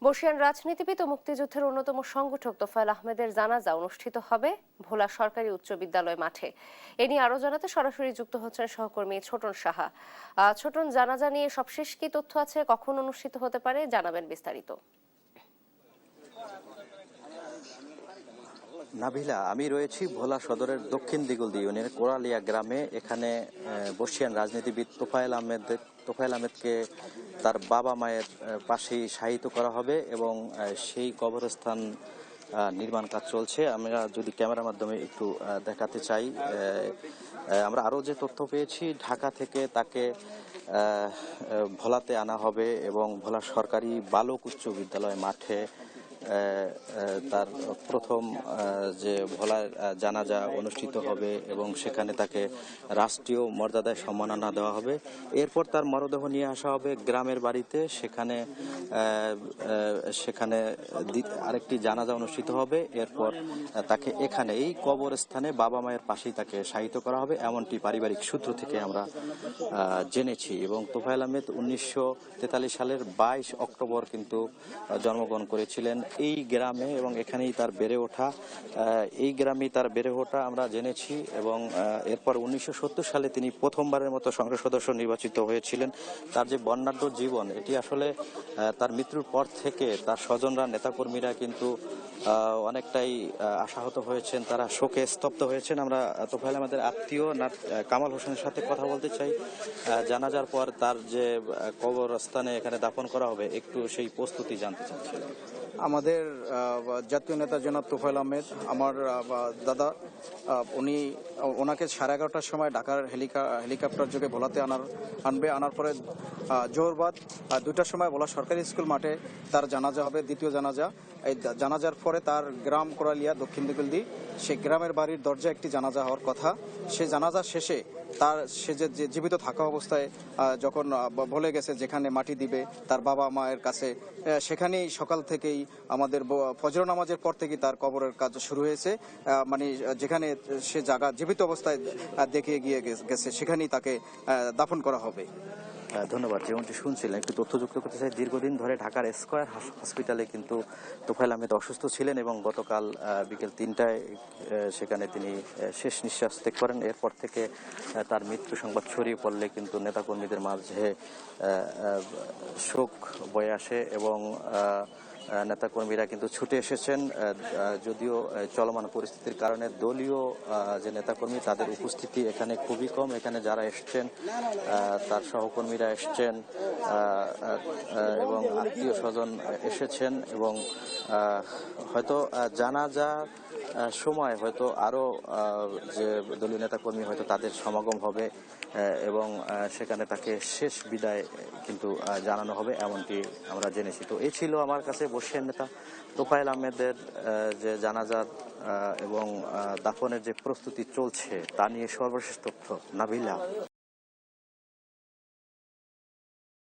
বর্ষিয়ান রাজনীতিবিদ ও মুক্তিযুদ্ধের অন্যতম সংগঠক তোফায়েল আহমেদের জানাজা অনুষ্ঠিত হবে ভোলা সরকারি উচ্চ বিদ্যালয় মাঠে। এ নিয়ে আরো জানাতে সরাসরি যুক্ত হচ্ছেন সহকর্মী ছোটন সাহা। ছোটন, জানাজা নিয়ে সবশেষ কি তথ্য আছে, কখন অনুষ্ঠিত হতে পারে, জানাবেন বিস্তারিত। নাভিলা, আমি রয়েছি ভোলা সদরের দক্ষিণ দিগলদি ইউনিয়নের কোরালিয়া গ্রামে। এখানে বর্ষিয়ান রাজনীতিবিদ তোফায়েল আহমেদকে তার বাবা মায়ের পাশেই শায়িত করা হবে এবং সেই কবরস্থান নির্মাণ কাজ চলছে। আমরা যদি ক্যামেরার মাধ্যমে একটু দেখাতে চাই, আমরা আরও যে তথ্য পেয়েছি, ঢাকা থেকে তাকে ভোলাতে আনা হবে এবং ভোলা সরকারি বালক উচ্চ বিদ্যালয় মাঠে তার প্রথম যে ভোলার জানাজা অনুষ্ঠিত হবে এবং সেখানে তাকে রাষ্ট্রীয় মর্যাদায় সম্মাননা দেওয়া হবে। এরপর তার মরদেহ নিয়ে আসা হবে গ্রামের বাড়িতে। সেখানে আরেকটি জানাজা অনুষ্ঠিত হবে। এরপর তাকে এখানে এই কবরস্থানে বাবা মায়ের পাশেই তাকে শায়িত করা হবে, এমনটি পারিবারিক সূত্র থেকে আমরা জেনেছি। এবং তোফায়েল আহমেদ 1943 সালের 22 অক্টোবর কিন্তু জন্মগ্রহণ করেছিলেন এই গ্রামে এবং এখানেই তার বেড়ে ওঠা। এই গ্রামেই তার বেড়ে ওঠা আমরা জেনেছি। এবং এরপর 1970 সালে তিনি প্রথমবারের মতো সংসদ সদস্য নির্বাচিত হয়েছিলেন। তার যে বর্ণাঢ্য জীবন, এটি আসলে তার মৃত্যুর পর থেকে তার স্বজনরা, নেতাকর্মীরা কিন্তু অনেকটাই আশাহত হয়েছেন, তারা শোকে স্তব্ধ হয়েছেন। আমরা তোফায়েল আহমেদের আত্মীয় কামাল হোসেনের সাথে কথা বলতে চাই। জানাজার পর তার যে কবরস্থানে এখানে দাফন করা হবে, একটু সেই প্রস্তুতি জানতে চাচ্ছি। আমাদের জাতীয় নেতা জনাব তোফায়েল আহমেদ, আমার দাদা, ওনাকে 11:30টার সময় ঢাকার হেলিকপ্টার যোগে ভোলাতে আনার পরে জোহরবাদ 2টার সময় ভোলা সরকারি স্কুল মাঠে তার জানাজা হবে, দ্বিতীয় জানাজা। এই জানাজার পরে তার গ্রাম কোরালিয়া দক্ষিণ দিগলদি, সেই গ্রামের বাড়ির দরজায় একটি জানাজা হওয়ার কথা। সেই জানাজা শেষে সে যে জীবিত থাকা অবস্থায় যখন বলে গেছে যেখানে মাটি দিবে তার বাবা মায়ের কাছে, সেখানেই সকাল থেকেই আমাদের ফজর নামাজের পর থেকেই তার কবরের কাজ শুরু হয়েছে। মানে যেখানে সে জায়গা জীবিত অবস্থায় দেখে গিয়ে গেছে, সেখানেই তাকে দাফন করা হবে। ধন্যবাদ। যেমনটি শুনছিলেন, একটু তথ্য যুক্ত করতে চাই। দীর্ঘদিন ধরে ঢাকার স্কয়ার হসপিটালে কিন্তু তোফায়েল আহমেদ অসুস্থ ছিলেন এবং গতকাল বিকেল 3টায় সেখানে তিনি শেষ নিঃশ্বাস ত্যাগ করেন। এরপর থেকে তার মৃত্যু সংবাদ ছড়িয়ে পড়লে কিন্তু নেতাকর্মীদের মাঝে শোক বয়ে আসে এবং নেতাকর্মীরা কিন্তু ছুটে এসেছেন। যদিও চলমান পরিস্থিতির কারণে দলীয় যে নেতাকর্মী, তাদের উপস্থিতি এখানে খুবই কম। এখানে যারা এসছেন, তার সহকর্মীরা এসছেন এবং আত্মীয় স্বজন এসেছেন এবং হয়তো জানাজা সময় হয়তো আরও যে দলীয় নেতাকর্মী হয়তো তাদের সমাগম হবে এবং সেখানে তাকে শেষ বিদায় কিন্তু জানানো হবে, এমনটি আমরা জেনেছি। তো এই ছিল আমার কাছে বর্ষিয়ান নেতা তোফায়েল আহমেদের যে জানাজার এবং দাফনের যে প্রস্তুতি চলছে তা নিয়ে সর্বশেষ তথ্য। নাবিলা।